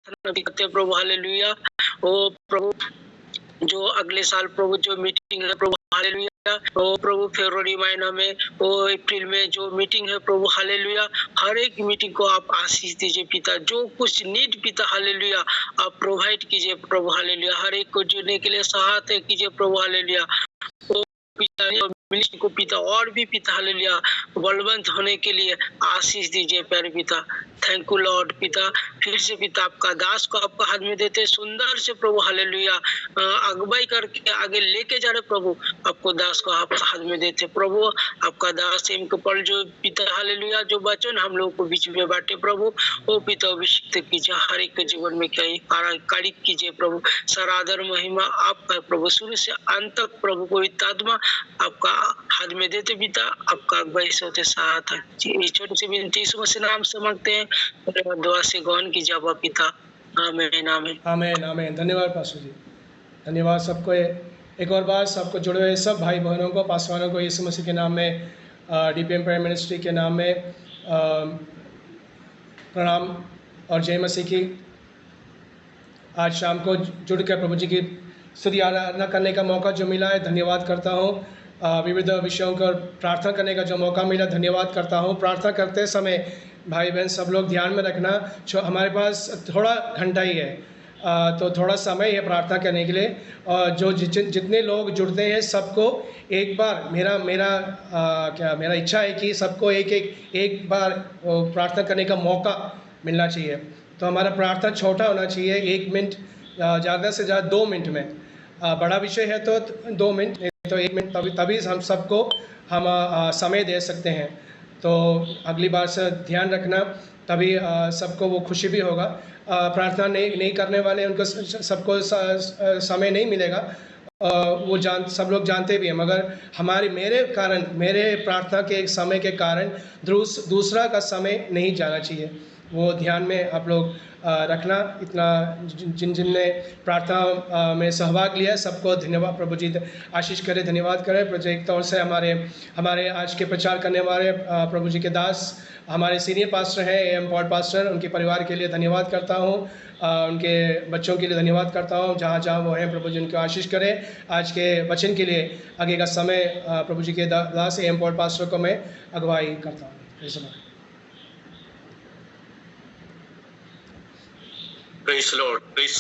भी करते हैं प्रभु, हालेलुया। ओ प्रभु, जो अगले साल प्रभु जो मीटिंग है प्रभु, हालेलुया, ओ प्रभु फरवरी महीना में, ओ अप्रैल में जो मीटिंग है प्रभु, हालेलुया, हर एक मीटिंग को आप आशीष दीजिए पिता। जो कुछ नीड पिता, हालेलुया, आप प्रोवाइड कीजिए प्रभु, हालेलुया। हर एक को जुड़ने के लिए सहायता कीजिए प्रभु, हालेलुया। ओ पिता, मिनिस्ट्री को पिता और भी पिता, हालेलुया, बलवंत होने के लिए आशीष दीजिए प्यारे पिता। थैंक यू लॉर्ड पिता। फिर से पिता आपका दास को आपका हाथ में देते, सुंदर से प्रभु, हालेलुया, अगुवाई करके आगे लेके जा रहे प्रभु, आपको दास को आप हाथ में देते प्रभु। आपका दास इनके पर जो पिता, हालेलुया, जो वचन हम लोगों को बीच में बांटे प्रभु, वो पिता अभिषेक कीजिए, हर एक के जीवन में क्या कार्य कीजिए प्रभु। सरादर महिमा आपका प्रभु, शुरू से अंत तक प्रभु को आत्मा आपका हाथ में देते पिता, आपका अगुवाई से होते साथ है। छोटी सी विनती यीशु मसीह नाम से मांगते हैं, दुआ से गौन की जवाब पिता, आमीन आमीन आमीन आमीन। धन्यवाद पास्टर जी, धन्यवाद सबको। एक और बार सबको जुड़े हुए सब भाई बहनों को, पासवानों को यीशु मसीह के नाम में, डीपीएम प्रेयर मिनिस्ट्री के नाम में प्रणाम और जय मसीह की। आज शाम को जुड़कर प्रभु जी की स्तुति आराधना करने का मौका जो मिला है, धन्यवाद करता हूँ। विविध विषयों पर प्रार्थना करने का जो मौका मिला, धन्यवाद करता हूँ। प्रार्थना करते समय भाई बहन सब लोग ध्यान में रखना, जो हमारे पास थोड़ा घंटा ही है, तो थोड़ा समय है प्रार्थना करने के लिए। और जो जितने लोग जुड़ते हैं सबको एक बार मेरा इच्छा है कि सबको एक बार प्रार्थना करने का मौका मिलना चाहिए। तो हमारा प्रार्थना छोटा होना चाहिए, 1 मिनट, ज़्यादा से ज़्यादा 2 मिनट में। बड़ा विषय है तो 2 मिनट, तो 1 मिनट, तभी हम सबको समय दे सकते हैं। तो अगली बार से ध्यान रखना, तभी सबको वो खुशी भी होगा। प्रार्थना नहीं करने वाले उनको सबको समय नहीं मिलेगा, वो सब लोग जानते भी हैं, मगर मेरे प्रार्थना के एक समय के कारण दूसरा का समय नहीं जाना चाहिए। वो ध्यान में आप लोग रखना। इतना जिनने प्रार्थना में सहभाग लिया सबको धन्यवाद। प्रभु जी आशीष करें, धन्यवाद करें। प्रोजेक्ट तौर से हमारे आज के प्रचार करने वाले प्रभु जी के दास, हमारे सीनियर पास्टर हैं एम पॉल पास्टर, उनके परिवार के लिए धन्यवाद करता हूँ, उनके बच्चों के लिए धन्यवाद करता हूँ, जहाँ वो हैं। प्रभु जी उनको आशीष करें। आज के वचन के लिए आगे का समय प्रभु जी के दास एम पॉल पास्टर को मैं अगुवाई करता हूँ। Praise the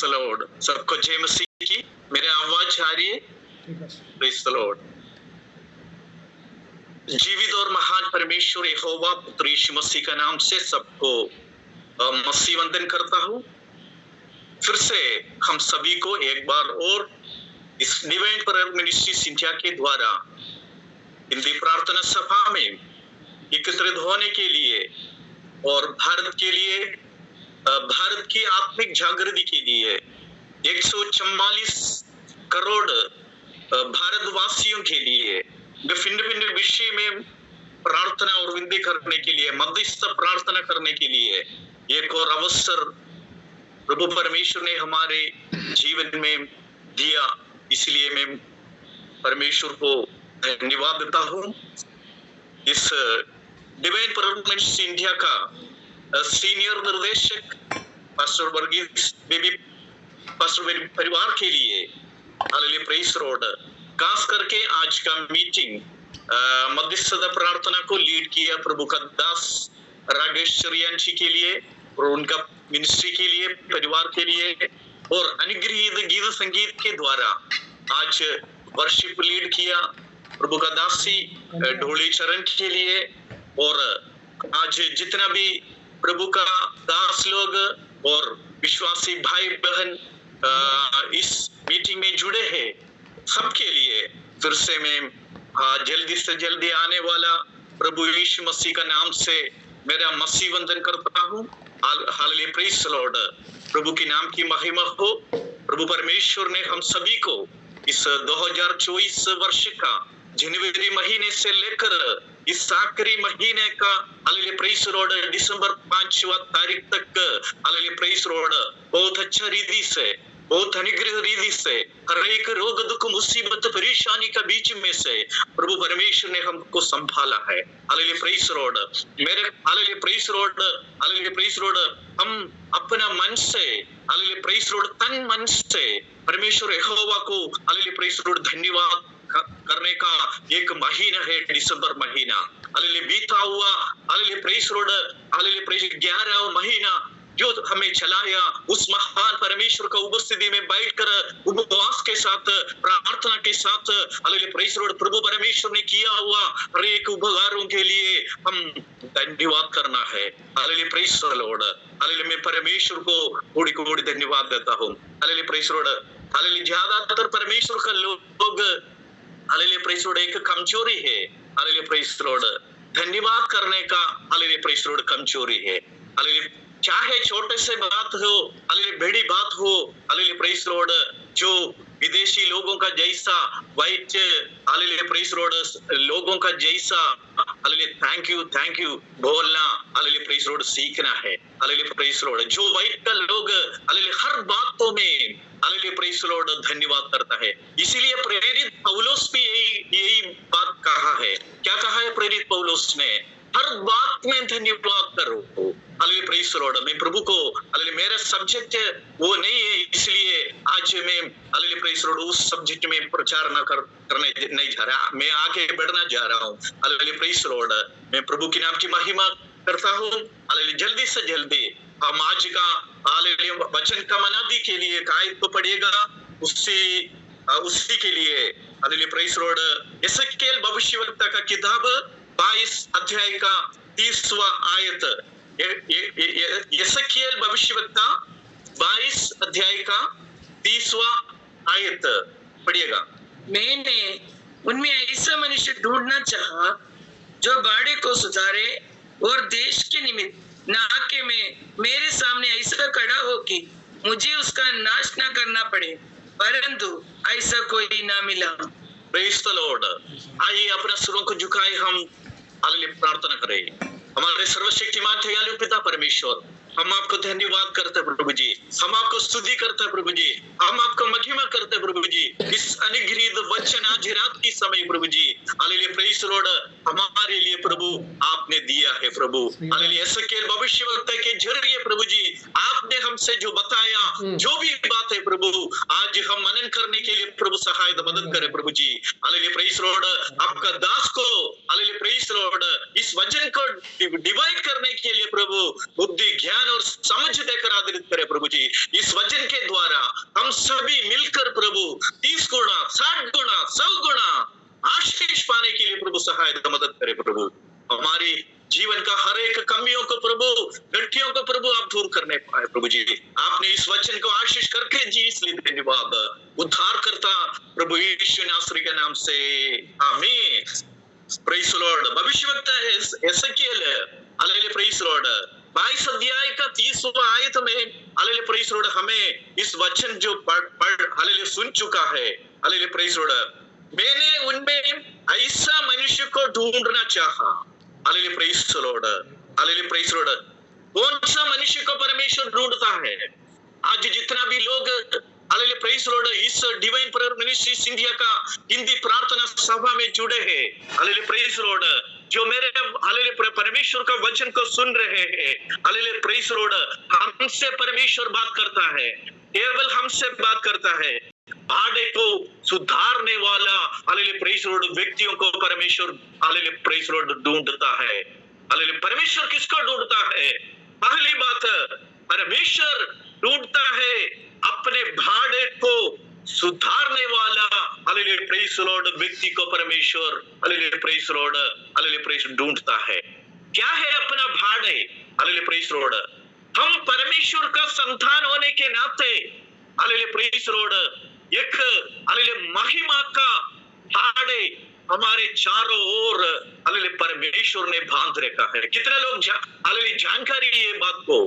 Lord. सबको जय मसीह की। मेरे आवाज आ रही है? Praise the Lord. जीवित और महान परमेश्वर यहोवा पुत्र यीशु मसीह का नाम से सबको मसीह वंदन करता हूँ। फिर से हम सभी को एक बार और इस डिवाइन प्रेयर मिनिस्ट्री सिंधिया के द्वारा हिंदी प्रार्थना सभा में एकत्रित होने के लिए और भारत की आत्मिक जागृति के लिए 144 करोड़ भारतवासियों के लिए भिन्न विषय में प्रार्थना और विनती करने के लिए, मध्यस्थ प्रार्थना करने के लिए एक और अवसर प्रभु परमेश्वर ने हमारे जीवन में दिया। इसलिए मैं परमेश्वर को धन्यवाद देता हूँ। इस डिवाइन प्रेयर मिनिस्ट्री इंडिया का सीनियर निर्देशक पास्टर वर्गीस बेबी पास्टर परिवार के लिए हालेलुया, प्रेज़ द लॉर्ड। खास करके आज का मीटिंग मध्यस्थता प्रार्थना को लीड किया प्रभु का दास राजेश चरियान जी के लिए और उनका मिनिस्ट्री के लिए, परिवार के लिए, और अनुग्रहित गीत संगीत के द्वारा आज वर्शिप लीड किया प्रभु का दासी ढोली चरण के लिए। और आज जितना भी प्रभु का दास लोग और विश्वासी भाई बहन इस मीटिंग में जुड़े हैं, सबके लिए फिर से मैं जल्दी से जल्दी आने वाला प्रभु यीशु मसीह का नाम से मेरा मसीह वंदन करता हूँ। Hallelujah, praise the Lord. प्रभु के नाम की महिमा हो। प्रभु परमेश्वर ने हम सभी को इस 2024 वर्ष का जनवरी महीने से लेकर इस आखिरी महीने का हालेलुया, प्रेज़ द लॉर्ड, दिसंबर 5वां तारीख तक हालेलुया, प्रेज़ द लॉर्ड, बहुत अच्छा रीति से बहुत अनुग्रह रीति से हर एक रोग दुख मुसीबत परेशानी का बीच में से प्रभु परमेश्वर ने हमको संभाला है। Hallelujah, praise Lord. मेरे hallelujah, praise Lord, hallelujah, praise Lord. हम अपना मन से, हालेलुया, प्रेज लॉर्ड, तन मन से परमेश्वर यहोवा को हालेलुया, प्रेज लॉर्ड, धन्यवाद करने का एक महीना है दिसंबर महीना। हालेलुया, बीता हुआ hallelujah, praise Lord, hallelujah, praise 11वां महीना जो हमें चलाया, उस महान परमेश्वर का उपस्थिति में बैठकर उपवास के साथ, प्रार्थना के साथ हालेलुया, प्रेज लॉर्ड, प्रभु परमेश्वर ने किया हुआ हर एक उपकारों के लिए हम धन्यवाद करना है। Hallelujah, praise Lord. हालेलुया, मैं परमेश्वर को कोटि कोटि धन्यवाद देता हूँ। Hallelujah, praise Lord. हालेलुया, ज्यादातर परमेश्वर का लोग हालेलुया, प्रेज लॉर्ड, एक कमजोरी है। हालेलुया, प्रेज लॉर्ड, धन्यवाद करने का हालेलुया, प्रेज लॉर्ड, कमजोरी है। हालेलुया, चाहे छोटे से बात हो, हालेलुया, बड़ी बात हो, हालेलुया, प्रेज लॉर्ड, जो विदेशी लोगों का जैसा वाइट हालेलुया, प्रेज लॉर्ड, लोगों का जैसा हालेलुया, थैंक यू बोलना हालेलुया, प्रेज लॉर्ड, सीखना है। हालेलुया, प्रेज लॉर्ड, जो वाइट का लोग हालेलुया हर बातों में हालेलुया, प्रेज लॉर्ड, धन्यवाद करता है। इसीलिए प्रेरित पौलुस भी यही बात कहा है। क्या कहा है प्रेरित पौलुस ने? हर बात में धन्यवाद करो। Hallelujah, praise Lord. मैं प्रभु को हालेलुया, मेरा सब्जेक्ट वो नहीं है, इसलिए आज मैं हालेलुया, प्रेज लॉर्ड, उस सब्जेक्ट में प्रचार करने नहीं जा रहा, मैं आगे बढ़ना जा रहा हूँ। Hallelujah, praise Lord. मैं प्रभु के नाम की महिमा करता हूँ। हालेलुया, जल्दी से जल्दी हम आज का हालेलुया वचन का मनादी के लिए एक आयत को पढ़िएगा, उसी के लिए हालेलुया, प्रेज लॉर्ड, यहेजकेल भविष्यवक्ता का किताब 22 अध्याय का 30वां आयत। यहेजकेल भविष्यवक्ता 22 अध्याय का 30वां आयत पढ़िएगा। मैंने उनमें ऐसा मनुष्य ढूंढना चाहा जो बाड़े को सुधारे और देश के निमित्त नाके में मेरे सामने ऐसा खड़ा हो कि मुझे उसका नाश न करना पड़े, परंतु ऐसा कोई ना मिला। Praise the Lord. आइए अपना सिरों को झुकाए हम हालेलुया प्रार्थना करें। हमारे सर्वशक्तिमान दयालु पिता परमेश्वर, हम आपको धन्यवाद करते हैं प्रभु जी, हम आपको स्तुति करते हैं प्रभु जी, हम आपको महिमा करते हैं प्रभु जी। इस अनुग्रहित वचन आज रात की समय प्रभु जी हालेलुया, प्रेज लॉर्ड, हमारे लिए प्रभु आपने दिया है प्रभु। हालेलुया, यहेजकेल भविष्यवक्ता के जरिए प्रभु जी आपने हमसे जो बताया, जो भी बात है प्रभु, आज हम मनन करने के लिए प्रभु सहायता मदद करे प्रभु जी। हालेलुया, प्रेज लॉर्ड, आपका दास को हालेलुया, प्रेज लॉर्ड, इस वचन को डिवाइड करने के लिए प्रभु बुद्धि, ज्ञान और समझ देकर आदरित करे प्रभु जी। इस वचन के द्वारा हम सभी मिलकर प्रभु 30 गुना, 60 गुना, 100 गुना आशीष पाने के लिए प्रभु सहायता मदद करे प्रभु। हमारी जीवन का हर एक कमियों को प्रभु, गठियों को प्रभु आप दूर करने पाए प्रभु जी। आपने इस वचन को आशीष करके जी, इसलिए धन्यवाद। उद्धार करता प्रभु यीशु नासरी के नाम से, आमीन। Praise Lord. भविष्यवक्ता यहेजकेल हालेलुया, प्रेज लॉर्ड, 22 अध्याय का 30वां आयत में हालेलुया, प्रेज लॉर्ड, हमें इस वचन जो पढ़ हालेलुया सुन चुका है। हालेलुया, प्रेज लॉर्ड, मैंने उनमें ऐसा मनुष्य को ढूंढना चाहा। Hallelujah, praise Lord, hallelujah, praise Lord. कौन सा मनुष्य को परमेश्वर ढूंढता है? आज जितना भी लोग हालेलुया, प्रेज लॉर्ड, इस डिवाइन प्रेयर मिनिस्ट्रीज इंडिया का हिंदी प्रार्थना सभा में जुड़े हैं, हालेलुया, प्रेज लॉर्ड, जो मेरे हालेलुया परमेश्वर का वचन को सुन रहे हैं, हालेलुया, प्रेज लॉर्ड, हमसे परमेश्वर बात करता है, केवल हमसे बात करता है। भाड़े को सुधारने वाला हालेलुया, प्रेज लॉर्ड, व्यक्तियों को परमेश्वर हालेलुया, प्रेज लॉर्ड, ढूंढता है। हालेलुया, परमेश्वर किसको ढूंढता है? पहली बात, परमेश्वर ढूंढता है अपने भाड़े को सुधारने वाला हालेलुया, प्रेज लॉर्ड, व्यक्ति को परमेश्वर hallelujah, praise Lord, hallelujah, praise ढूंढता है। क्या है अपना भाड़े? हालेलुया, प्रेज लॉर्ड, हम परमेश्वर का संतान होने के नाते हालेलुया, प्रेज लॉर्ड, एक हालेलुया महिमा का भाड़े हमारे चारों ओर हालेलुया परमेश्वर ने बांध रखा है। कितने लोग हालेलुया जानकारी है ये बात को?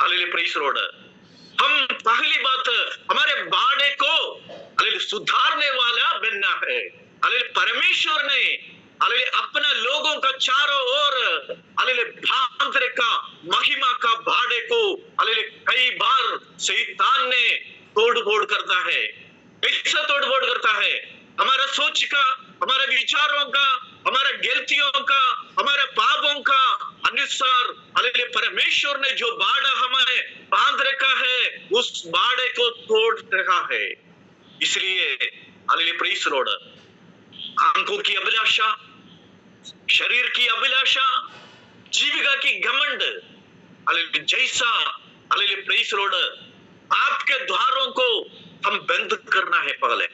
हालेलुया, प्रेज लॉर्ड, हम पहली बात, हमारे बाड़े को हालेलुया सुधारने वाला बनना है। हालेलुया, परमेश्वर ने हालेलुया अपना लोगों का चारों ओर हालेलुया भांत्र का महिमा का बाड़े को हालेलुया कई बार शैतान ने तोड़ फोड़ करता है, कैसा तोड़ फोड़ करता है, हमारा सोच का, हमारे विचारों का, हमारे गलतियों का, हमारे पापों का अनुसार हालेलुया परमेश्वर ने जो बाड़ा हमारे बांध रखा है उस बाड़े को तोड़ रहा है। इसलिए हालेलुया प्रेज़ लॉर्ड, आंखों की अभिलाषा, शरीर की अभिलाषा, जीविका की घमंड, हालेलुया जैसा हालेलुया प्रेज़ लॉर्ड आपके द्वारों को हम बंद करना है पहले,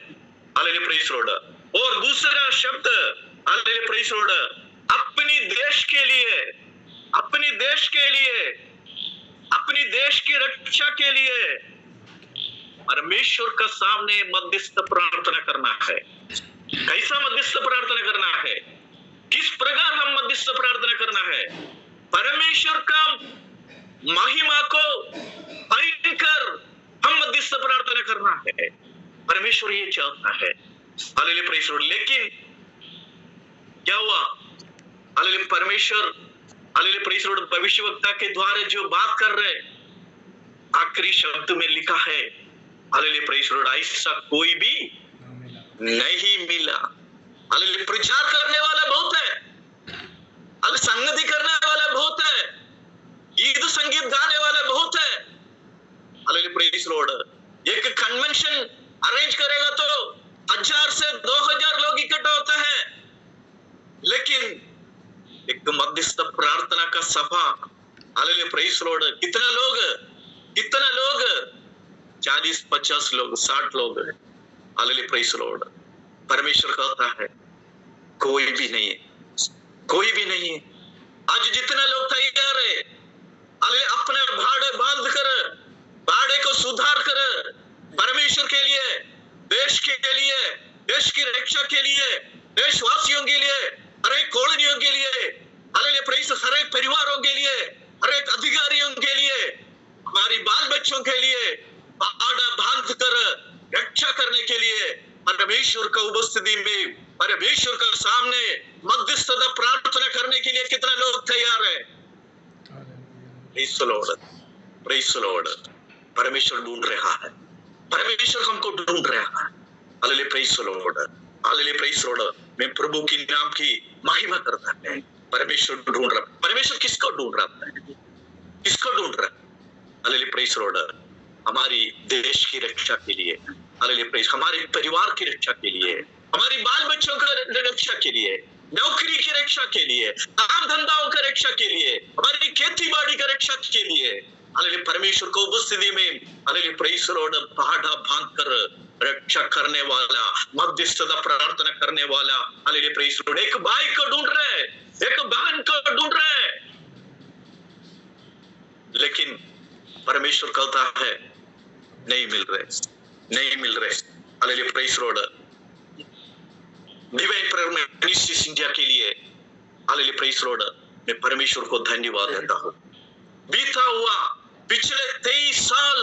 हालेलुया प्रेज़ लॉर्ड। और दूसरा शब्द हालेलुया प्रेज़ लॉर्ड, अपनी देश के लिए, अपनी देश के लिए, अपनी देश की रक्षा के लिए परमेश्वर का सामने मध्यस्थ प्रार्थना करना है। कैसा मध्यस्थ प्रार्थना करना है, किस प्रकार हम मध्यस्थ प्रार्थना करना है, परमेश्वर का महिमा को पाकर हम मध्यस्थ प्रार्थना करना है। परमेश्वर ये चाहता है, हालेलुया प्रेज़ लॉर्ड। लेकिन क्या हुआ, हालेलुया परमेश्वर हालेलुया प्रेज़ लॉर्ड भविष्यवक्ता के द्वारा जो बात कर रहे, आखिरी शब्द में लिखा है हालेलुया प्रेज़ लॉर्ड, ऐसा कोई भी नहीं मिला। हालेलुया प्रचार करने वाला बहुत है, हालेलुया संगति करने वाला बहुत है, गीत संगीत गाने वाला बहुत है, हालेलुया प्रेज़ लॉर्ड। एक कन्वेंशन अरेंज करेगा तो 1000 से 2000 लोग इकट्ठा होता है, लेकिन एक मध्यस्थ प्रार्थना का सभा, हालेलुया प्रेज़ लॉर्ड, कितना लोग 40-50 लोग, 60 लोग, हालेलुया प्रेज़ लॉर्ड। परमेश्वर कहता है कोई भी नहीं है, कोई भी नहीं है। आज जितना लोग तैयार है हालेलुया अपने भाड़े बांध कर, बाड़े को सुधार कर परमेश्वर के लिए, देश के लिए, देश की रक्षा के लिए, देशवासियों के लिए, हर एक कॉलोनियों के लिए, हालेलुया प्रेज़, हर एक परिवारों के लिए, हर एक अधिकारियों के लिए, हमारी बाल बच्चों के लिए बाड़ा बांध कर रक्षा करने के लिए परमेश्वर का उपस्थिति में, परमेश्वर का सामने मध्यस्थता प्रार्थना करने के लिए कितना लोग तैयार है। Praise the Lord, praise the Lord. परमेश्वर ढूंढ रहा है, परमेश्वर हमको ढूंढ रहा है, hallelujah praise the Lord, hallelujah praise the Lord. मैं प्रभु के नाम की महिमा करता है। परमेश्वर ढूंढ रहा, परमेश्वर किसको ढूंढ रहा है, किसको ढूंढ रहा है, हालेलुया प्रेज़ द लॉर्ड। हमारी देश की रक्षा के लिए, हालेलुया प्रेज़, हमारे परिवार की रक्षा के लिए, हमारी बाल बच्चों की रक्षा के लिए, नौकरी की रक्षा के लिए, काम धंधाओं की रक्षा के लिए, हमारी खेती बाड़ी की रक्षा के लिए, हालेलुया परमेश्वर को उपस्थिति में, हालेलुया प्रेज़ द लॉर्ड, पहाड़ा बांध कर रक्षा करने वाला, मध्यस्थता प्रार्थना करने वाला, हालेलुया प्रेज़ द लॉर्ड। एक भाई को ढूंढ रहे, एक बहन को ढूंढ रहे, लेकिन परमेश्वर कहता है नहीं मिल रहे, नहीं मिल रहे, hallelujah praise the Lord. Divine prayer ministries India के लिए, हालेलुया प्रेज़ द लॉर्ड, मैं परमेश्वर को धन्यवाद देता हूँ। बीता हुआ पिछले 23 साल,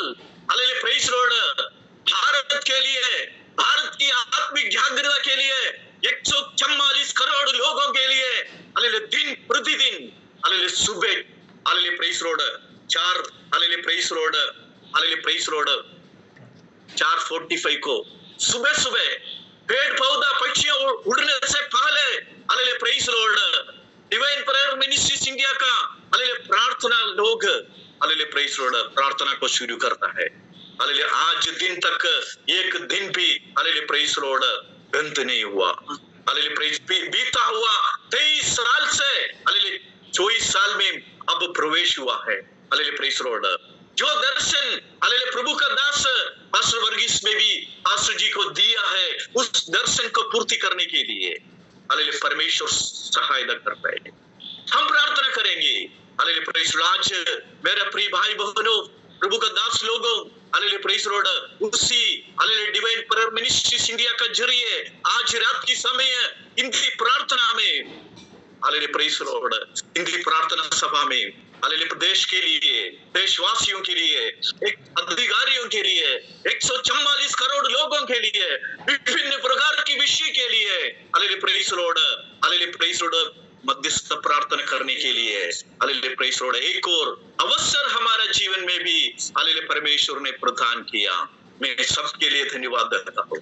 hallelujah praise the Lord, Bharat के लिए, भारत की आत्मिक जागृति के लिए, 144 करोड़ लोगों के लिए, हालेलुया दिन प्रतिदिन, हालेलुया सुबह, hallelujah praise the Lord 4, hallelujah praise the Lord, hallelujah praise the Lord 4:45 को सुबह सुबह पेड़ पौधा पक्षियों उड़ने से पहले, hallelujah praise the Lord, divine prayer ministries India का हालेलुया प्रार्थना लोग, हालेलुया प्रेज़ द लॉर्ड, प्रार्थना को शुरू करता है। हालेलुया आज दिन तक एक दिन भी, हालेलुया प्रेज़ द लॉर्ड, बंद नहीं हुआ। हालेलुया प्रेज़, बीता हुआ 23 साल से हालेलुया 24 साल में अब प्रवेश हुआ है, हालेलुया प्रेज़ द लॉर्ड। जो दर्शन हालेलुया प्रभु का दास पास्टर वर्गीस में भी पास्टर जी को दिया है, उस दर्शन को पूर्ति करने के लिए हालेलुया परमेश्वर सहायता करता है। हम प्रार्थना करेंगे, हालेलुया प्रेज़ द लॉर्ड। आज मेरे प्रिय भाई बहनों, प्रभु का दास लोगों, हालेलुया प्रेज़ द लॉर्ड, उसी hallelujah divine prayer ministries India का जरिए आज रात की समय इनकी प्रार्थना में, हालेलुया प्रेज़ द लॉर्ड, इनकी प्रार्थना सभा में, हालेलुया देश के लिए, देशवासियों के लिए, एक अधिकारियों के लिए, 144 करोड़ लोगों के लिए, विभिन्न प्रकार की विषय के लिए, hallelujah praise the Lord, hallelujah praise the Lord, मध्यस्थ प्रार्थना करने के लिए, हालेलुया प्रेज़ द लॉर्ड। एक और अवसर हमारे जीवन में भी हालेलुया परमेश्वर ने प्रदान किया, मैं सबके लिए धन्यवाद देता हूँ,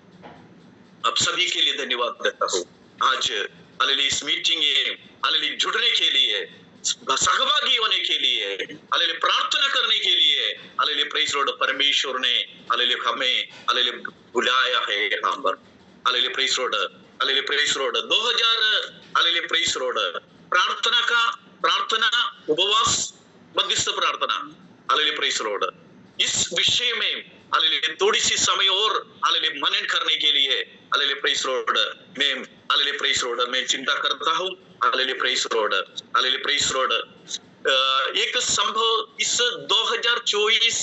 आप सभी के लिए धन्यवाद देता हूँ। आज हालेलुया इस मीटिंग में हालेलुया जुड़ने के लिए, सहभागी होने के लिए, हालेलुया प्रार्थना करने के लिए, हालेलुया प्रेज़ लॉर्ड, परमेश्वर ने हालेलुया हमें हालेलुया बुलाया है यहाँ पर। Hallelujah praise Lord, hallelujah praise Lord. 2000 hallelujah praise Lord प्रार्थना उपवास मध्यस्थ प्रार्थना, हालेलुया प्रेज़ लॉर्ड। इस विषय में हालेलुया थोड़ी सी समय और हालेलुया मनन करने के लिए हालेलुया प्रेज़ लॉर्ड मैं हालेलुया प्रेज़ लॉर्ड मैं चिंता करता हूँ। Hallelujah praise Lord, hallelujah praise Lord. एक संभव इस 2024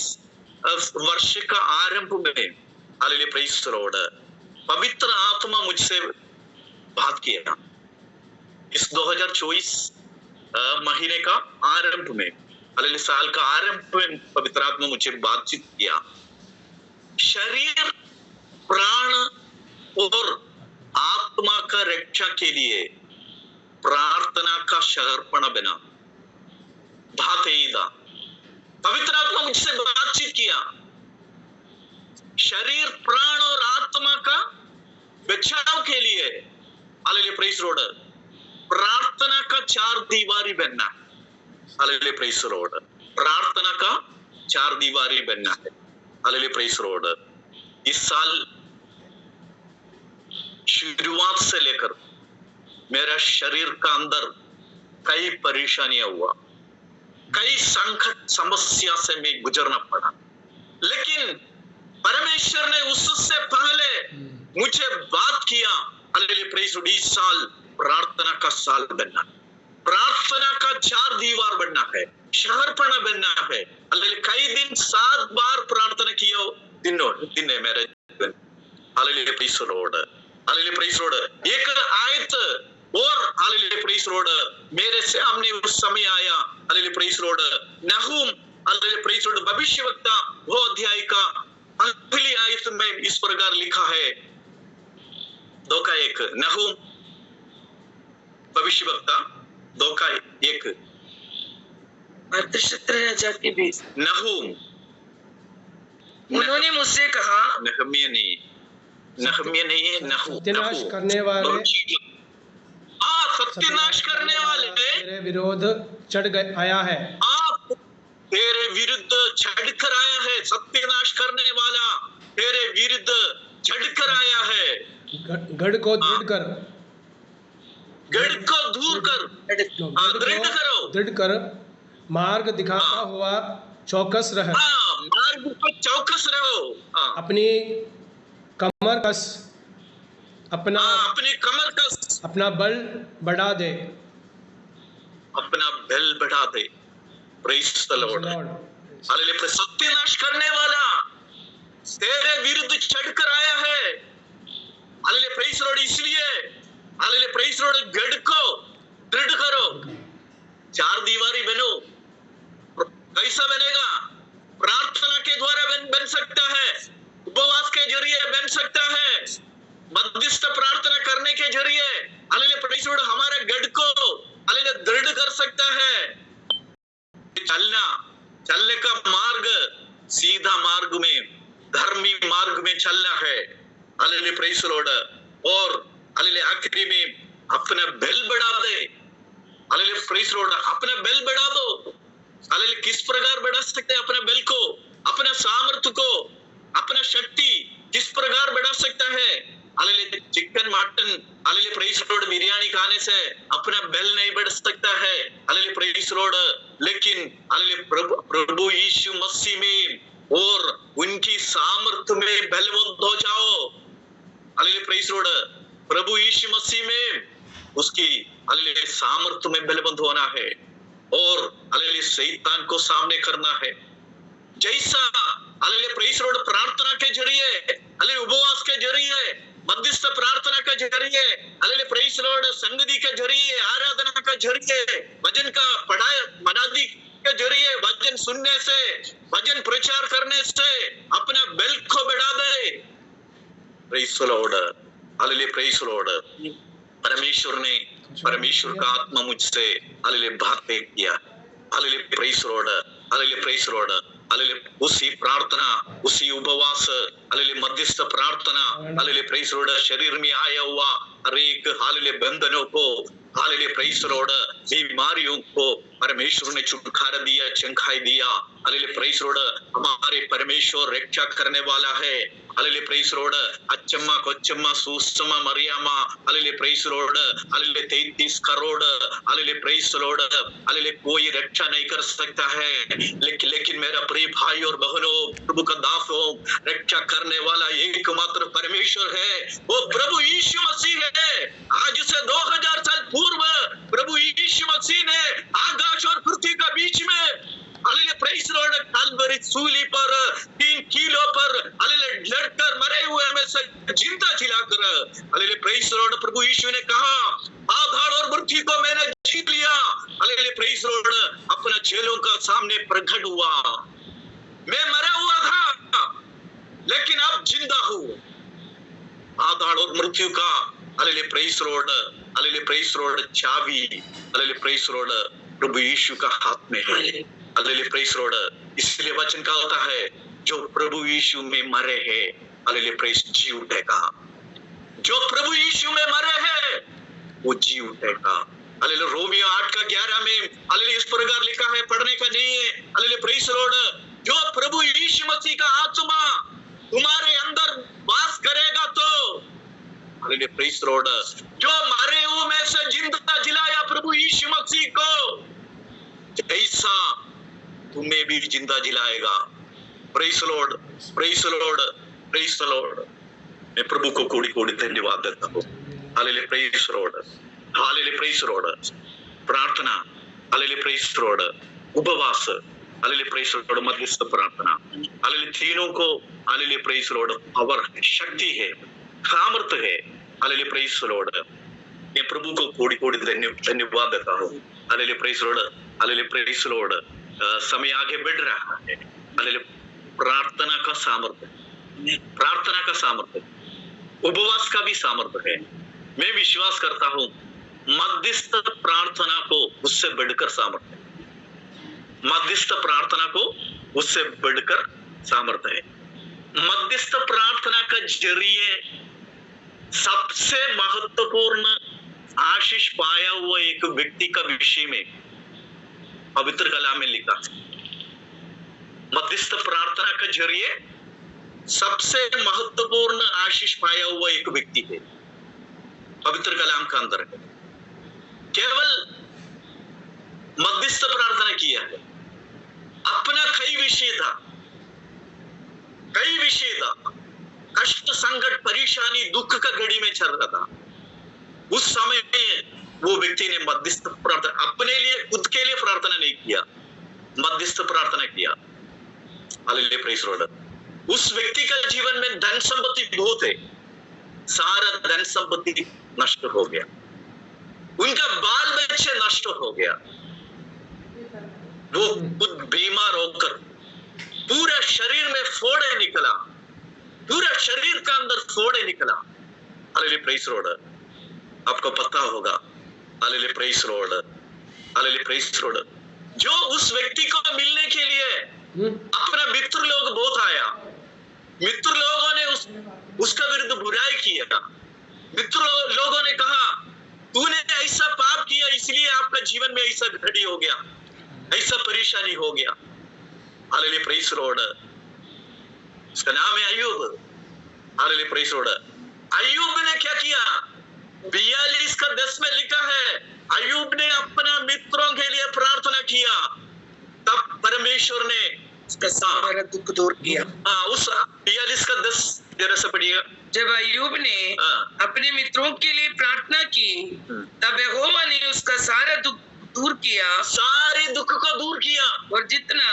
वर्ष का आरंभ में हालेलुया प्रेज़ लॉर्ड पवित्र आत्मा मुझसे बात किया। इस 2024 महीने का आरंभ में, हालेलुया साल का आरंभ में पवित्र आत्मा मुझे बातचीत किया। शरीर, प्राण और आत्मा का रक्षा के लिए प्रार्थना का समर्पण बना भातेदा। पवित्र आत्मा मुझसे बातचीत किया। शरीर, प्राण और आत्मा का बचाव के लिए हालेलुया प्रेज़ लॉर्ड प्रार्थना का चार दीवारी बनना है। हालेलुया प्रेज़ लॉर्ड, प्रार्थना का चार दीवारी बनना है। Hallelujah praise Lord. इस साल शुरुआत से लेकर मेरा शरीर का अंदर कई परेशानियां हुआ, कई संकट समस्या से मैं गुजरना पड़ा, लेकिन परमेश्वर ने उससे पहले मुझे बात किया। हालेलुया प्रेज़ लॉर्ड, इस साल प्रार्थना का साल बनना, प्रार्थना का चार दीवार बनना है, समर्पण बनना है। हालेलुया कई दिन 7 बार प्रार्थना किया दिन है मेरे। Hallelujah praise Lord, hallelujah praise Lord. एक आयत और हालेलुया प्रेज़ लॉर्ड मेरे सामने उस समय आया। हालेलुया प्रेज़ लॉर्ड नहूम, हालेलुया प्रेज़ लॉर्ड भविष्यवक्ता वो अध्याय का पहली आयत में इस प्रकार लिखा है, 2:1। नहूम भविष्यवक्ता 2:1। राजा के बीच नहूम, उन्होंने मुझसे कहा, नहम्या नहीं है, नहूम। सत्यानाश करने वाले, सत्यानाश करने वाले तेरे विरोध चढ़ आया है। आप तेरे विरुद्ध चढ़कर आया है। सत्यानाश करने वाला तेरे विरुद्ध चढ़कर आया है। गढ़ को दृढ़ कर, गढ़ को दूर कर, दृढ़ कर मार्ग दिखाता हुआ चौकस रह। मार्ग पर चौकस रहो। अपनी कमर कस, अपनी कमर कस, अपना बल बढ़ा दे, अपना बल बढ़ा दे। Praise the Lord. हालेलुया। सत्यानाश करने वाला तेरे विरुद्ध चढ़कर आया है। Hallelujah praise the Lord. इसलिए हालेलुया प्रेज़ द लॉर्ड गढ़ को दृढ़ करो, चार दीवारी बनो। कैसा बनेगा? प्रार्थना के द्वारा बन सकता है, उपवास के जरिए बन सकता है, मध्यस्थ प्रार्थना करने के जरिए हालेलुया प्रेज़ द लॉर्ड हमारे गढ़ को हालेलुया दृढ़ कर सकता है। चलने का मार्ग सीधा मार्ग में, धर्मी मार्ग में चलना है। Hallelujah praise the Lord. और हालेलुया आखिरी में अपना बल बढ़ा दे। हालेलुया प्रेज़ द लॉर्ड, अपना बल बढ़ा दो। हालेलुया किस प्रकार बढ़ा सकते हैं अपने बल को, अपने सामर्थ्य को, अपना शक्ति किस प्रकार बढ़ा सकता है? Hallelujah chicken mutton hallelujah praise the Lord biryani खाने से अपना बल नहीं बढ़ सकता है। Hallelujah praise the Lord. लेकिन हालेलुया प्रभु यीशु मसीह में और उनकी सामर्थ्य में बलवंत हो जाओ। Hallelujah praise the Lord. प्रभु यीशु मसीह में उसकी हालेलुया सामर्थ्य में बलवंत होना है और हालेलुया शैतान को सामने करना है। जैसा हालेलुया प्रेज़ द लॉर्ड प्रार्थना के जरिए, हालेलुया उपवास के जरिए, मध्यस्थ प्रार्थना के जरिए, हालेलुया प्रेज़ द लॉर्ड संगति के जरिए, आराधना के जरिए, वचन का पढ़ाई मनादी के जरिए, वचन सुनने से, वचन प्रचार करने से अपने बल को बढ़ा दे। Praise the Lord. Hallelujah praise the Lord. परमेश्वर का आत्मा मुझसे हालेलुया बातें किया। Hallelujah praise the Lord. Hallelujah praise the Lord. Hallelujah उसी प्रार्थना उसी उपवास हालेलुया मध्यस्थ प्रार्थना हालेलुया प्रेज लॉर्ड शरीर में आया हुआ हर एक हालेलुया बंधनों को हालेलुया प्रेज लॉर्ड बीमारियों को परमेश्वर ने छुटकारा दिया चंखाई दिया हालेलुया प्रेज लॉर्ड हमारे परमेश्वर रक्षा करने वाला है hallelujah praise Lord Achamma Kochamma Susamma Mariyamma hallelujah praise Lord hallelujah 33 crore hallelujah praise Lord hallelujah कोई रक्षा नहीं कर सकता है लेकिन मेरा प्रिय भाई और बहनों प्रभु का दासों रक्षा करने वाला एकमात्र परमेश्वर है वो प्रभु यीशु मसीह है आज से 2000 साल पूर्व प्रभु यीशु मसीह ने आकाश और पृथ्वी का बीच में हालेलुया प्रेज लॉर्ड कल्वरी सूली पर 3 किलो पर हालेलुया लड़कर मरे हुए में से जिंदा जिलाकर हालेलुया प्रेज लॉर्ड प्रभु यीशु ने कहा आधार और मृत्यु को मैंने जीत लिया हालेलुया प्रेज लॉर्ड अपना चेलों का सामने प्रकट हुआ मैं मरा हुआ था लेकिन अब जिंदा हूँ आधार और मृत्यु का हालेलुया प्रेज लॉर्ड चाबी हालेलुया प्रेज लॉर्ड प्रभु यीशु का हाथ में है हालेलुया प्रेज लॉर्ड इसलिए वचन का होता है जो प्रभु यीशु में मरे हैं हालेलुया प्रेज जी उठेगा जो प्रभु यीशु में मरे हैं वो जी उठेगा हालेलुया रोमियो 8:11 में हालेलुया इस प्रकार लिखा है पढ़ने का नहीं है हालेलुया प्रेज लॉर्ड जो प्रभु यीशु मसीह का आत्मा तुम्हारे अंदर वास करेगा तो हालेलुया प्रेज लॉर्ड जो मरे हुए में से जिंदा जिलाया प्रभु यीशु मसीह को ऐसा तुम्हें भी जिंदा जिलाएगा praise Lord praise Lord praise Lord मैं प्रभु को कोड़ी कोड़ी धन्यवाद देता हूँ hallelujah praise Lord hallelujah praise Lord प्रार्थना हालेलुया प्रेज लॉर्ड उपवास हालेलुया प्रेज लॉर्ड मध्यस्थ प्रार्थना हालेलुया तीनों को हालेलुया प्रेज लॉर्ड पावर है शक्ति है सामर्थ्य है हालेलुया प्रेज लॉर्ड मैं प्रभु को कोड़ी कोड़ी धन्यवाद देता हूँ hallelujah praise Lord hallelujah praise Lord समय आगे बढ़ रहा है हालेलुया प्रार्थना का सामर्थ्य उपवास का भी सामर्थ्य है मैं विश्वास करता हूँ मध्यस्थ प्रार्थना को उससे बढ़कर सामर्थ्य मध्यस्थ प्रार्थना को उससे बढ़कर सामर्थ्य है मध्यस्थ प्रार्थना का जरिए सबसे महत्वपूर्ण आशीष पाया हुआ एक व्यक्ति का विषय में पवित्र कलाम में लिखा मध्यस्थ प्रार्थना के जरिए सबसे महत्वपूर्ण आशीष पाया हुआ एक व्यक्ति है पवित्र कलाम का अंदर है केवल मध्यस्थ प्रार्थना किया है अपना कई विषय था कष्ट संकट परेशानी दुख का घड़ी में चल रहा था उस समय वो व्यक्ति ने मध्यस्थ प्रार्थना अपने लिए खुद के लिए प्रार्थना नहीं किया मध्यस्थ प्रार्थना किया हालेलुया प्रेज लॉर्ड उस व्यक्ति का जीवन में धन संपत्ति बहुत है सारा धन संपत्ति नष्ट हो गया उनका बाल बच्चे नष्ट हो गया वो खुद बीमार होकर पूरा शरीर में फोड़े निकला पूरा शरीर का अंदर फोड़े निकला हालेलुया प्रेज लॉर्ड आपको पता होगा hallelujah praise Lord hallelujah praise Lord जो उस व्यक्ति को मिलने के लिए अपना मित्र लोग बहुत आया मित्र लोगों ने उसका विरुद्ध बुराई किया मित्र लोगों ने कहा तूने ऐसा पाप किया इसलिए आपका जीवन में ऐसा घड़ी हो गया ऐसा परेशानी हो गया हालेलुया प्रेज लॉर्ड उसका नाम है अय्यूब हालेलुया प्रेज लॉर्ड अय्यूब ने क्या किया 42:10 में लिखा है अय्यूब ने अपना मित्रों के लिए प्रार्थना किया तब परमेश्वर ने उसका सारा दुख दूर किया उस 42:10 जरा सा पढ़िएगा जब अय्यूब ने अपने मित्रों के लिए प्रार्थना की तब यहोवा ने उसका सारा दुख दूर किया सारे दुख को दूर किया और जितना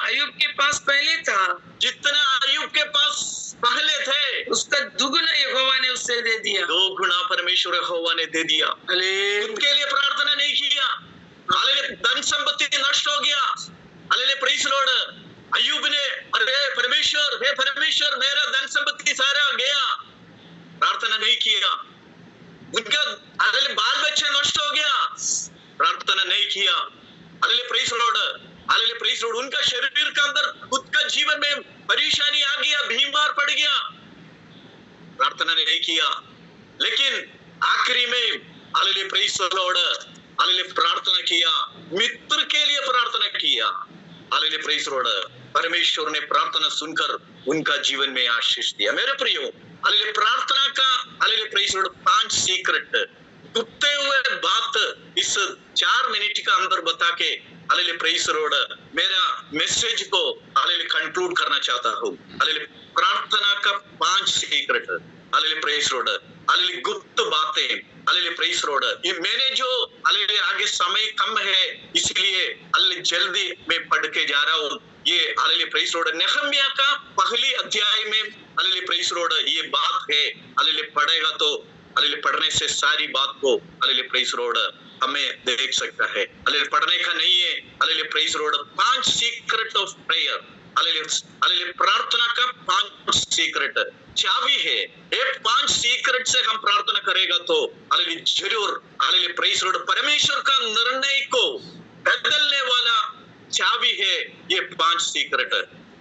अय्यूब के पास पहले था जितना अय्यूब के पास पहले थे उसका दुगुना यहोवा ने उससे दे दिया 2 गुना परमेश्वर यहोवा ने दे दिया उनके लिए प्रार्थना नहीं किया हालेलुया धन संपत्ति नष्ट हो गया हालेलुया प्रेज लॉर्ड अय्यूब ने अरे परमेश्वर मेरा धन संपत्ति सारा गया प्रार्थना नहीं किया उनका हालेलुया बाल बच्चे नष्ट हो गया प्रार्थना नहीं किया hallelujah praise Lord hallelujah praise Lord, उनका शरीर के अंदर खुद का जीवन में परेशानी आ गया, बीमार पड़ गया, प्रार्थना नहीं किया, लेकिन आखिरी में हालेलुया प्रेज लॉर्ड, हालेलुया प्रार्थना किया, मित्र के लिए प्रार्थना किया, हालेलुया प्रेज लॉर्ड, परमेश्वर ने प्रार्थना सुनकर उनका जीवन में आशीष दिया। मेरे प्रियो, हालेलुया प्रार्थना का hallelujah praise Lord 5 secret Gupte हुए बात इस 4 मिनट का अंदर बता के हालेलुया प्रेज लॉर्ड मेरा मैसेज को हालेलुया कंक्लूड करना चाहता हूँ। हालेलुया प्रार्थना का 5 secret, hallelujah praise Lord, hallelujah गुप्त बातें, हालेलुया प्रेज लॉर्ड। ये मैंने जो हालेलुया आगे समय कम है इसलिए हालेलुया जल्दी मैं पढ़ के जा रहा हूँ। ये हालेलुया प्रेज लॉर्ड नेहम्या का पहली अध्याय में हालेलुया प्रेज लॉर्ड ये बात है। हालेलुया पढ़ेगा तो हालेलुया पढ़ने से सारी बात को हालेलुया प्रेज लॉर्ड हमें देख सकता है। हालेलुया पढ़ने का नहीं है। Hallelujah praise Lord 5 secret of prayer, hallelujah प्रार्थना का 5 सीक्रेट चाबी है। ये 5 सीक्रेट से हम प्रार्थना करेगा तो हालेलुया जरूर हालेलुया प्रेज लॉर्ड परमेश्वर का निर्णय को बदलने वाला चाबी है ये 5 सीक्रेट।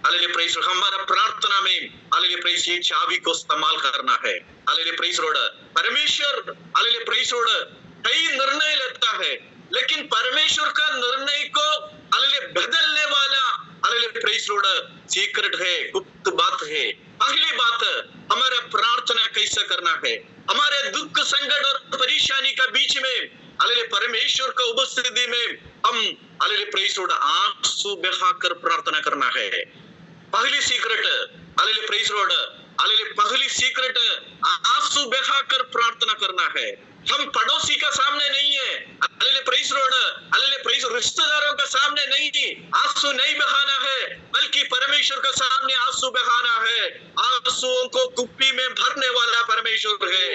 हालेलुया प्रेज लॉर्ड हमारा प्रार्थना में हालेलुया प्रेज ये चाबी को इस्तेमाल करना है। हालेलुया प्रेज लॉर्ड परमेश्वर हालेलुया प्रेज लॉर्ड कई निर्णय लेता है, लेकिन परमेश्वर का निर्णय को हालेलुया बदलने वाला हालेलुया प्रेज लॉर्ड सीक्रेट है, गुप्त बात है। पहली बात हमारा प्रार्थना कैसा करना है। हमारे दुख संकट और परेशानी के बीच में हालेलुया परमेश्वर का उपस्थिति में हम हालेलुया प्रेज लॉर्ड आंसू बहाकर प्रार्थना करना है। पहली secret hallelujah praise Lord, hallelujah पहली सीक्रेट आंसू बहाकर प्रार्थना करना है। हम पड़ोसी का सामने नहीं है, hallelujah praise Lord, hallelujah praise रिश्तेदारों का सामने नहीं आंसू नहीं बहाना है, बल्कि परमेश्वर के सामने आंसू बहाना है। आंसुओं को कुप्पी में भरने वाला परमेश्वर है।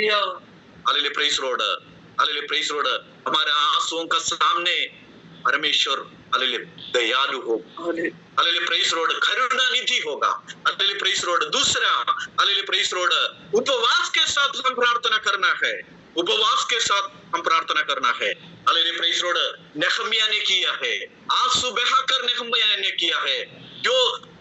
Hallelujah praise Lord, hallelujah praise Lord हमारे आंसुओं का सामने परमेश्वर हालेलुया दयालु हो, हालेलुया प्रेज लॉर्ड करुणा निधि होगा। हालेलुया प्रेज लॉर्ड दूसरा हालेलुया प्रेज लॉर्ड उपवास के साथ हम प्रार्थना करना है। उपवास के साथ हम प्रार्थना करना है। हालेलुया प्रेज लॉर्ड नेहम्या ने किया है, आंसू बहाकर नेहम्या ने किया है। जो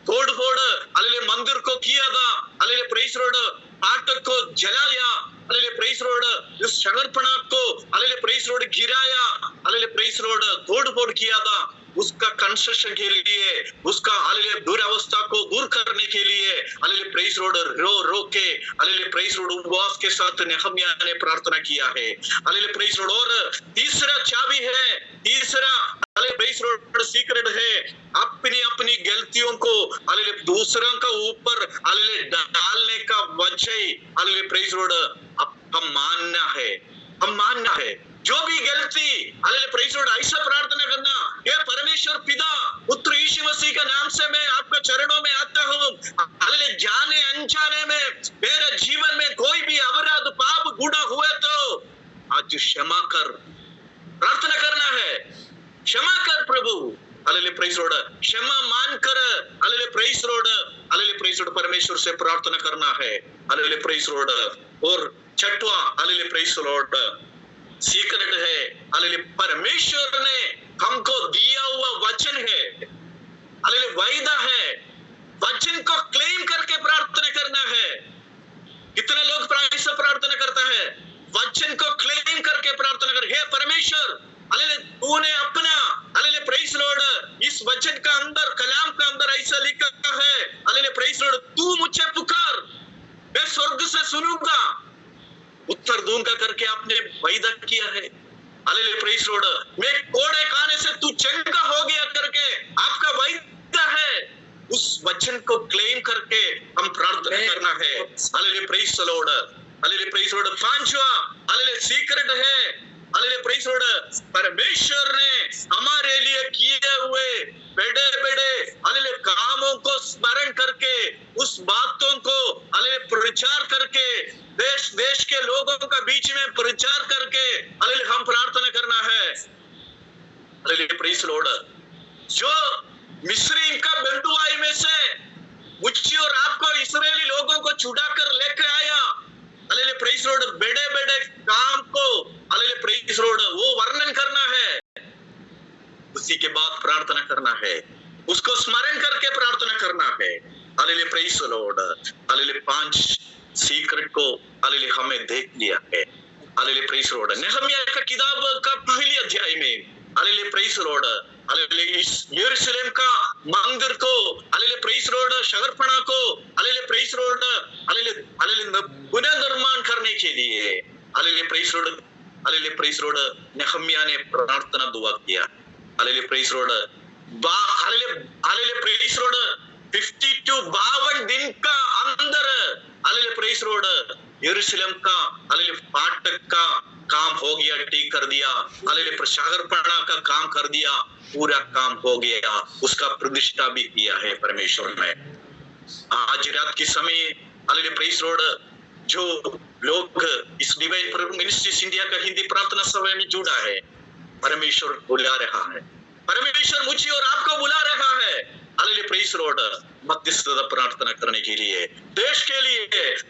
तोड़ फोड़ हालेलुया मंदिर को किया था, हालेलुया प्रेज लॉर्ड फाटक को जलाया, हालेलुया प्रेज लॉर्ड इस शंकरपणा को हालेलुया प्रेज लॉर्ड गिराया, हालेलुया प्रेज लॉर्ड तोड़ फोड़ किया था, उसका कंस्ट्रक्शन के लिए, उसका हालेलुया दुरावस्था को दूर करने के लिए हालेलुया प्रेज लॉर्ड रो रो के हालेलुया प्रेज लॉर्ड उपवास के साथ नेहम्या ने प्रार्थना किया है। हालेलुया प्रेज लॉर्ड और तीसरा चाबी है, तीसरा हालेलुया प्रेज लॉर्ड सीक्रेट है अपनी अपनी गलतियों को हालेलुया दूसरों का ऊपर हालेलुया डालने का वजह हालेलुया प्रेज लॉर्ड हम मानना है, हम मानना है। जो भी गलती हालेलुया प्रेज लॉर्ड ऐसा प्रार्थना करना, हे परमेश्वर पिता पुत्र यीशु मसीह के नाम से मैं आपके चरणों में आता हूँ। हालेलुया जाने अनजाने में मेरे जीवन में कोई भी अपराध पाप गुनाह हुए तो आज क्षमा कर, प्रार्थना करना है, क्षमा कर प्रभु। हालेलुया प्रेज लॉर्ड क्षमा मानकर hallelujah praise Lord, hallelujah praise Lord परमेश्वर से प्रार्थना करना है। हालेलुया प्रेज लॉर्ड और छठवां हालेलुया प्रेज लॉर्ड सीक्रेट है, हालेलुया परमेश्वर ने हमको दिया हुआ वचन है, हालेलुया वायदा है, वचन को क्लेम करके प्रार्थना करना है। कितने लोग ऐसा प्रार्थना करता है, वचन को क्लेम करके प्रार्थना कर, हे परमेश्वर हालेलुया तूने अपना हालेलुया प्रेज लॉर्ड इस वचन का अंदर कलाम का अंदर ऐसा लिखा है, हालेलुया प्रेज लॉर्ड तू मुझे पुकार मैं स्वर्ग से सुनूंगा उत्तर दूंगा करके आपने वायदा किया है। हालेलुया प्रेज लॉर्ड मैं कोड़े खाने से तू चंगा हो गया करके आपका वायदा है। उस वचन को क्लेम करके हम प्रार्थना करना है। Hallelujah praise Lord, hallelujah praise Lord पांचवा हालेलुया सीक्रेट है, हालेलुया प्रेज लॉर्ड परमेश्वर ने हमारे लिए किए हुए बड़े बड़े हालेलुया कामों को स्मरण करके उस बातों को हालेलुया प्रचार करके देश देश के लोगों का बीच में प्रचार करके हालेलुया हम प्रार्थना करना है। हालेलुया प्रेज लॉर्ड जो मिस्री का बंधुआई में से मुझे और आपको इस्राएली लोगों को छुड़ा कर लेकर आया, हालेलुया प्रेज लॉर्ड बड़े बड़े काम को हालेलुया प्रेज लॉर्ड वो वर्णन करना है। उसी के बाद प्रार्थना करना है, उसको स्मरण करके प्रार्थना करना है। Hallelujah, praise the Lord. Hallelujah, 5 secret को हालेलुया हमें देख लिया है। Hallelujah, praise the Lord. Nehemiah का किताब का पहले अध्याय में hallelujah, praise the Lord, hallelujah इस यरूशलेम का मंदिर को हालेलुया, प्रेज़ द लॉर्ड, शहरपनाह को hallelujah, praise the Lord, hallelujah hallelujah पुनर्निर्माण करने के लिए hallelujah, praise the Lord, hallelujah, praise the Lord, Nehemiah ने प्रार्थना दुआ किया। Hallelujah, praise the Lord, hallelujah, hallelujah, praise the Lord, 52 दिन का अंदर हालेलुया, प्रेज़ द लॉर्ड, यरूशलेम का हालेलुया फाटक का काम हो गया, ठीक कर दिया। हालेलुया, शहरपनाह का काम कर दिया, पूरा काम हो गया, उसका प्रतिष्ठा भी किया है परमेश्वर ने। आज रात के समय हालेलुया, प्रेज़ द लॉर्ड, जो लोग इस डिवाइन प्रॉपर मिनिस्ट्रीज इंडिया का हिंदी प्रार्थना सभा में जुड़ा है, परमेश्वर बुला रहा है, परमेश्वर मुझे और आपको बुला रहा है। हालेलुया, प्रेज़ द लॉर्ड, मध्यस्थता प्रार्थना करने के लिए, देश के लिए,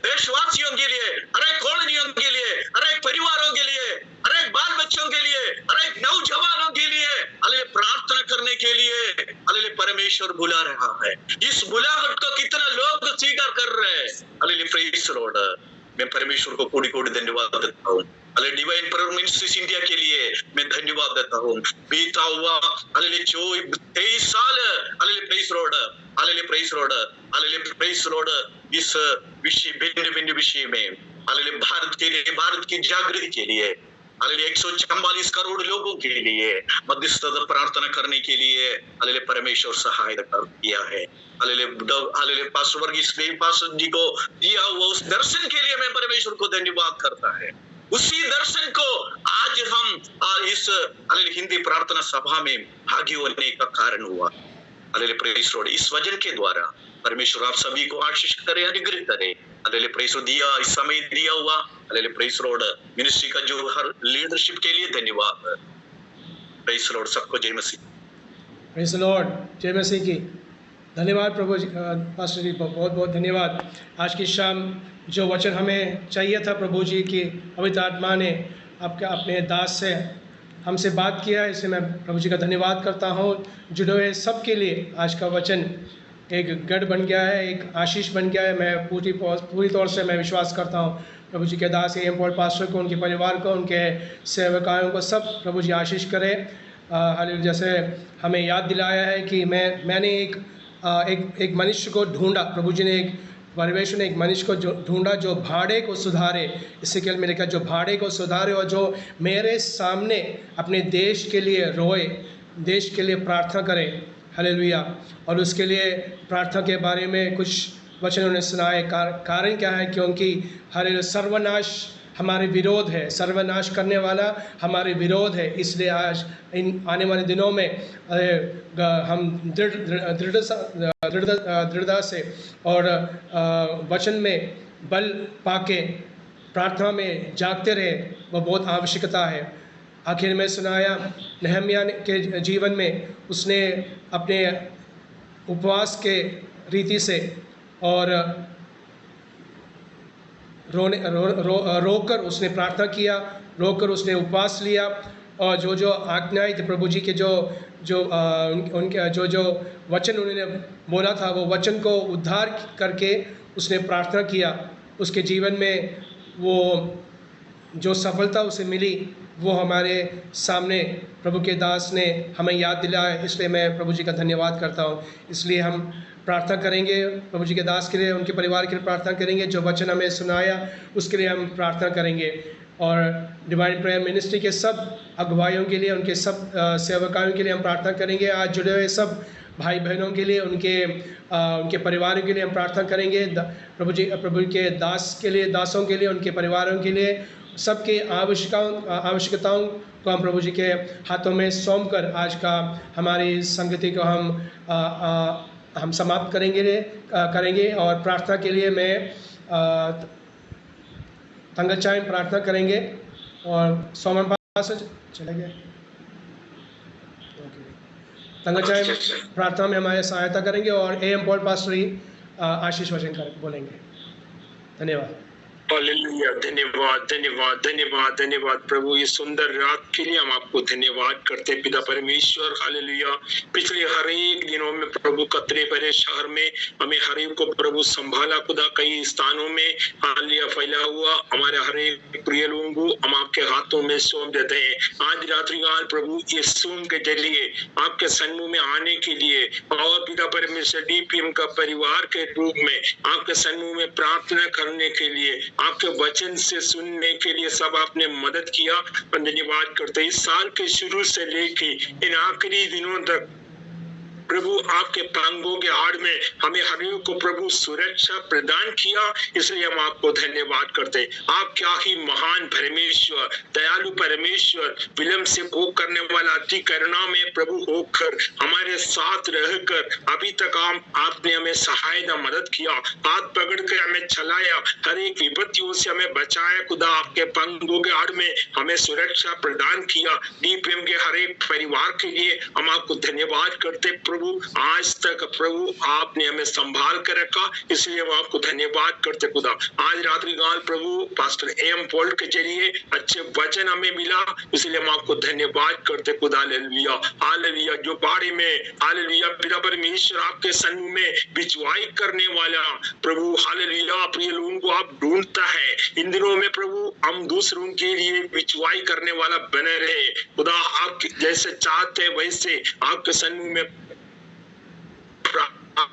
देशवासियों के लिए, अनेक कॉलोनियों के लिए, अनेक परिवारों के लिए, अनेक बाल बच्चों के लिए, अनेक नौजवानों के लिए हालेलुया प्रार्थना करने के लिए हालेलुया परमेश्वर बुला रहा है। इस बुलाहट को कितना लोग स्वीकार कर रहे हैं। हालेलुया, प्रेज़ द लॉर्ड, मैं परमेश्वर को कोटि कोटि धन्यवाद देता हूँ। Hallelujah, divine proper ministries India के लिए मैं धन्यवाद देता हूँ। बीता हुआ हालेलुया 23 साल hallelujah, praise the Lord, hallelujah, praise the Lord, hallelujah, praise the Lord, इस विषय भिन्न विषय में हालेलुया भारत के लिए, भारत की जागृति के लिए हालेलुया 144 करोड़ लोगों के लिए मध्यस्थता प्रार्थना करने के लिए हालेलुया परमेश्वर सहायता किया है। Hallelujah, hallelujah pastor Varghese pastor ji को दिया हुआ उस दर्शन के लिए मैं परमेश्वर को धन्यवाद करता है। उसी दर्शन को आज हम इस हालेलुया हिंदी प्रार्थना सभा में भागी होने का कारण हुआ। हालेलुया, प्रेज़ द लॉर्ड, इस वचन के द्वारा परमेश्वर आप सभी को आशीष करे, अनुग्रह करे। हालेलुया, प्रेज़ द लॉर्ड, दिया इस समय दिया हुआ hallelujah, praise the Lord, ministry का जो हर लीडरशिप के लिए धन्यवाद। प्रेज़ द लॉर्ड, सबको जय मसीह। प्रेज़ द लॉर्ड, जय मसीह की। धन्यवाद प्रभु जी, पास्टर जी, बहुत बहुत धन्यवाद। आज की शाम जो वचन हमें चाहिए था प्रभु जी की पवित्र आत्मा ने आपके अपने दास से हमसे बात किया, इसलिए मैं प्रभु जी का धन्यवाद करता हूँ। जुड़े हुए सब के लिए आज का वचन एक गढ़ बन गया है, एक आशीष बन गया है। मैं पूरी तौर से मैं विश्वास करता हूँ प्रभु जी के दास एम पॉल पास्टर को, उनके परिवार को, उनके सेवकायों को सब प्रभु जी आशीष करे। हालेलुया, जैसे हमें याद दिलाया है कि मैंने एक मनुष्य को ढूंढा, प्रभु जी ने एक परमेश्वर ने एक मनुष्य को ढूंढा जो भाड़े को सुधारे, इससे केवल मैंने कहा जो भाड़े को सुधारे और जो मेरे सामने अपने देश के लिए रोए, देश के लिए प्रार्थना करे। हालेलुया, और उसके लिए प्रार्थना के बारे में कुछ वचन उन्होंने सुनाए। कारण क्या है? क्योंकि हालेलुया सर्वनाश हमारे विरोध है, सर्वनाश करने वाला हमारे विरोध है। इसलिए आज इन आने वाले दिनों में हम दृढ़ता से और वचन में बल पाके प्रार्थना में जागते रहे, वह बहुत आवश्यकता है। आखिर में सुनाया नहम्याह के जीवन में उसने अपने उपवास के रीति से और रोकर उसने प्रार्थना किया, रोकर उसने उपवास लिया और जो आज्ञाएं थे प्रभु जी के उनके जो वचन उन्होंने बोला था, वो वचन को उद्धार करके उसने प्रार्थना किया। उसके जीवन में वो जो सफलता उसे मिली वो हमारे सामने प्रभु के दास ने हमें याद दिलाया। इसलिए मैं प्रभु जी का धन्यवाद करता हूँ। इसलिए हम प्रार्थना करेंगे प्रभु जी के दास के लिए, उनके परिवार के लिए प्रार्थना करेंगे। जो वचन हमें सुनाया उसके लिए हम प्रार्थना करेंगे और डिवाइन प्रेयर मिनिस्ट्री के सब अगुवाइयों के लिए, उनके सब सेवकायों के लिए हम प्रार्थना करेंगे। आज जुड़े हुए सब भाई बहनों के लिए, उनके परिवारों के लिए हम प्रार्थना करेंगे। प्रभु के दास के लिए, दासों के लिए, उनके परिवारों के लिए, सबके आवश्यकताओं को हम प्रभु जी के हाथों में सौंप कर आज का हमारी संगति को हम समाप्त करेंगे और प्रार्थना के लिए मैं तंगचाई प्रार्थना करेंगे और सोमन पास चले गए तंगचाई प्रार्थना में हमारे सहायता करेंगे और एम पॉल पास्टर आशीष वचन बोलेंगे। धन्यवाद। हालेलुया। धन्यवाद धन्यवाद धन्यवाद धन्यवाद प्रभु, ये सुंदर रात के लिए हम आपको धन्यवाद करते पिता परमेश्वर। हालेलुया। पिछले हर एक दिनों में प्रभु कतरे भरे शहर में हमें हर एक को प्रभु संभाला खुदा, कई स्थानों में हालेलुया फैला हुआ हमारे हर एक प्रिय लोगों को हम आपके हाथों में सौंप देते हैं। आज रात्रि काल प्रभु ये सूम के जरिए आपके सन्मुख में आने के लिए और पिता परमेश्वर डीपीएम का परिवार के रूप में आपके सन्मुख में प्रार्थना करने के लिए, आपके वचन से सुनने के लिए सब आपने मदद किया। धन्यवाद करते इस साल के शुरू से लेके इन आखिरी दिनों तक प्रभु आपके पांगों के आड़ में हमें हर एक को प्रभु सुरक्षा प्रदान किया, इसलिए हम आपको धन्यवाद करते। आप क्या ही महान परमेश्वर, दयालु परमेश्वर, विलंब से भोग करने वाला अति करुणा में प्रभु होकर हमारे साथ रहकर अभी तक आपने हमें सहायता मदद किया, हाथ पकड़ कर हमें चलाया, हर एक विपत्तियों से हमें बचाया खुदा, आपके पांगों के आड़ में हमें सुरक्षा प्रदान किया। डीपीएम के हर एक परिवार के लिए हम आपको धन्यवाद करते प्रभु। आज तक प्रभु आपने हमें संभाल कर रखा, इसलिए हम आपको धन्यवाद करते खुदा। आज रात्रि काल प्रभु पास्टर एम पॉल के जरिए अच्छे वचन हमें मिला, इसलिए हम आपको धन्यवाद करते खुदा। Hallelujah hallelujah. जो बाड़े में हालेलुया पिता परमेश्वर आपके सन्मुख में बिचवाई करने वाला प्रभु हालेलुया प्रिय लोगों को आप ढूंढता है, इन दिनों में प्रभु हम दूसरों के लिए बिचवाई करने वाला बने रहे खुदा। आप जैसे चाहते वैसे आपके सन्मुख में प्रार्थना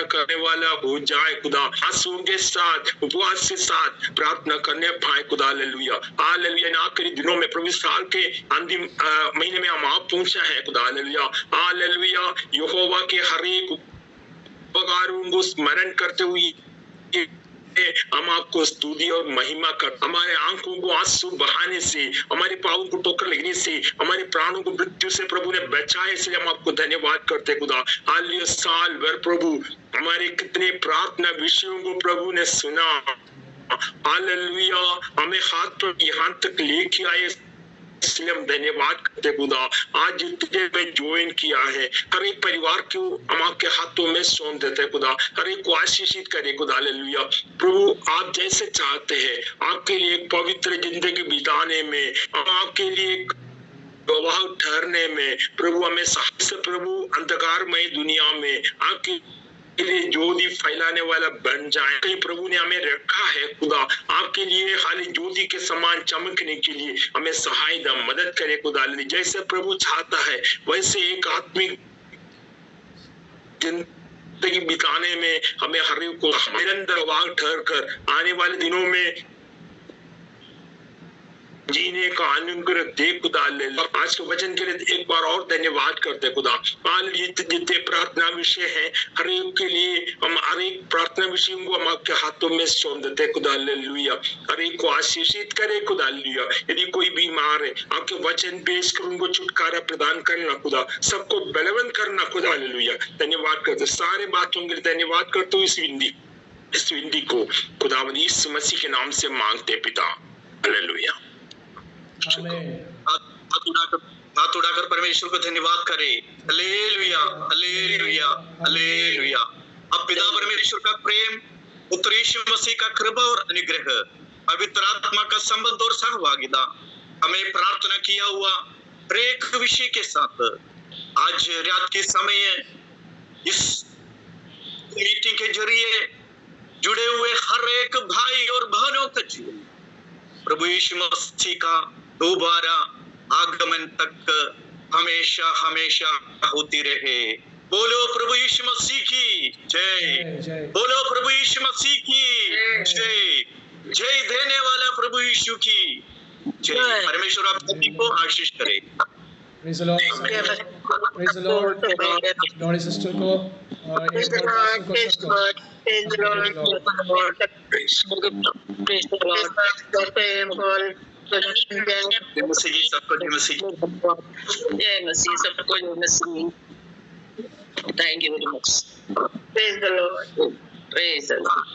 करने वाला हो जाए खुदा, आंसुओं के साथ उपवास के साथ प्रार्थना करने पाए खुदा। Hallelujah hallelujah. इन आखिरी दिनों में प्रभु साल के अंतिम महीने में हम आप पहुंचा है खुदा। Hallelujah hallelujah. यहोवा के हर एक उपकारों को स्मरण करते हुए हम आपको स्तुति और महिमा कर, हमारे आंखों को आंसू बहाने से, हमारे पाँवों को ठोकर लगने से, हमारे प्राणों को मृत्यु से प्रभु ने बचाया, इसलिए हम आपको धन्यवाद करते खुदा। हालेलुया। साल भर प्रभु हमारे कितने प्रार्थना विषयों को प्रभु ने सुना। हालेलुया। हमें हाथ पर यहाँ तक लेके आए, इसलिए हम धन्यवाद करते खुदा। आज जितने में ज्वाइन किया है हर एक परिवार को हम आपके हाथों में सौंप देते खुदा, हर एक को आशीषित करे खुदा। हालेलुया। प्रभु आप जैसे चाहते हैं आपके लिए एक पवित्र जिंदगी बिताने में, आपके लिए गवाह ठहरने में प्रभु हमें साहस प्रभु अंधकारमय दुनिया में आपके के लिए ज्योति फैलाने वाला बन जाए। कहीं प्रभु ने हमें रखा है खुदा आपके लिए हाली ज्योति के समान चमकने के लिए, हमें सहायता मदद करे खुदा। जैसे प्रभु चाहता है वैसे एक आत्मिक जिंदगी बिताने में हमें हर एक को निरंतर वाग ठहर कर आने वाले दिनों में जीने का अनुग्रह दे खुदा। आज के वचन के लिए एक बार और धन्यवाद करते खुदा। जितने प्रार्थना विषय है हर एक के लिए हम हर एक प्रार्थना विषय को हम आपके हाथों में सौंप देते खुदा। हालेलुया। हर एक को आशीषित करे खुदा। हालेलुया। यदि कोई बीमार है आपके वचन पेश कर उनको छुटकारा प्रदान करना खुदा, सबको बलवंत करना खुदा। हालेलुया। धन्यवाद करते, सारे बातों के लिए धन्यवाद करते हुए इस विनती को खुदावंद यीशु मसीह के नाम से मांगते पिता। हालेलुया। हाथ उड़ाकर परमेश्वर को धन्यवाद करे। Hallelujah hallelujah hallelujah. अब पिता परमेश्वर का प्रेम, पुत्र यीशु मसीह का कृपा और अनुग्रह, पवित्र आत्मा का संबंध और सहभागिता हमें प्रार्थना किया हुआ हर एक विषय के साथ आज रात के समय इस मीटिंग के जरिए जुड़े हुए हर एक भाई और बहनों का जीवन प्रभु यीशु मसीह का दोबारा आगमन तक हमेशा हमेशा होती रहे। बोलो प्रभु यीशु मसीह की जय। बोलो प्रभु यीशु मसीह की जय। जय देने वाला प्रभु यीशु की जय। परमेश्वर आप सभी को आशीष करे। Praise the Lord. Praise the Lord. Lord sister को और Praise the Lord. Praise the Lord. Praise the Lord. Praise the Lord. Praise the Lord. Praise the Lord. जय मसीह सबको, जय मसीह, जय मसीह सबको, जय मसीह। Thank you very much. Praise the Lord. Praise the Lord.